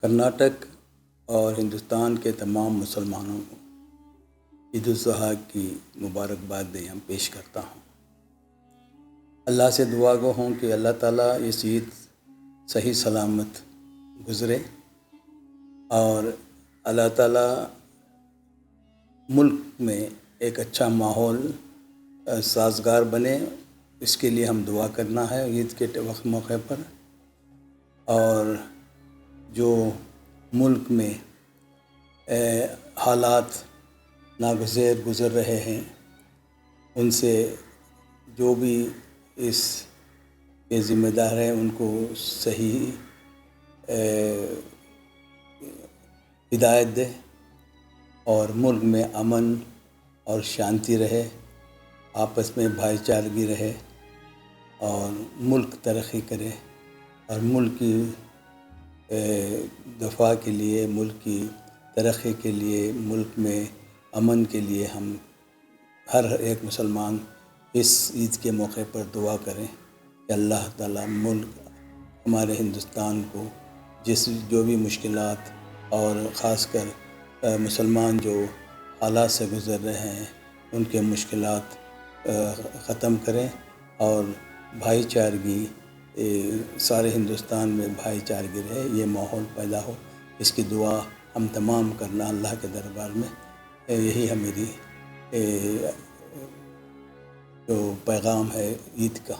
کرناٹک اور ہندوستان کے تمام مسلمانوں کو عید الاضحیٰ کی مبارکباد پیش کرتا ہوں۔ اللہ سے دعا گو ہوں کہ اللہ تعالیٰ اس عید صحیح سلامت گزرے اور اللہ تعالیٰ ملک میں ایک اچھا ماحول سازگار بنے، اس کے لیے ہم دعا کرنا ہے عید کے موقع پر۔ اور جو ملک میں حالات ناگزیر گزر رہے ہیں، ان سے جو بھی اس کے ذمہ دار ہیں ان کو صحیح ہدایت دے اور ملک میں امن اور شانتی رہے، آپس میں بھائی چارگی رہے اور ملک ترقی کرے، اور ملک کی دفاع کے لیے، ملک کی ترقی کے لیے، ملک میں امن کے لیے ہم ہر ایک مسلمان اس عید کے موقع پر دعا کریں کہ اللہ تعالیٰ ملک ہمارے ہندوستان کو جو بھی مشکلات اور خاص کر مسلمان جو حالات سے گزر رہے ہیں ان کے مشکلات ختم کریں اور بھائی چارگی سارے ہندوستان میں بھائی چارگی رہے، یہ ماحول پیدا ہو، اس کی دعا ہم تمام کرنا اللہ کے دربار میں۔ یہی ہے میری جو پیغام ہے عید کا۔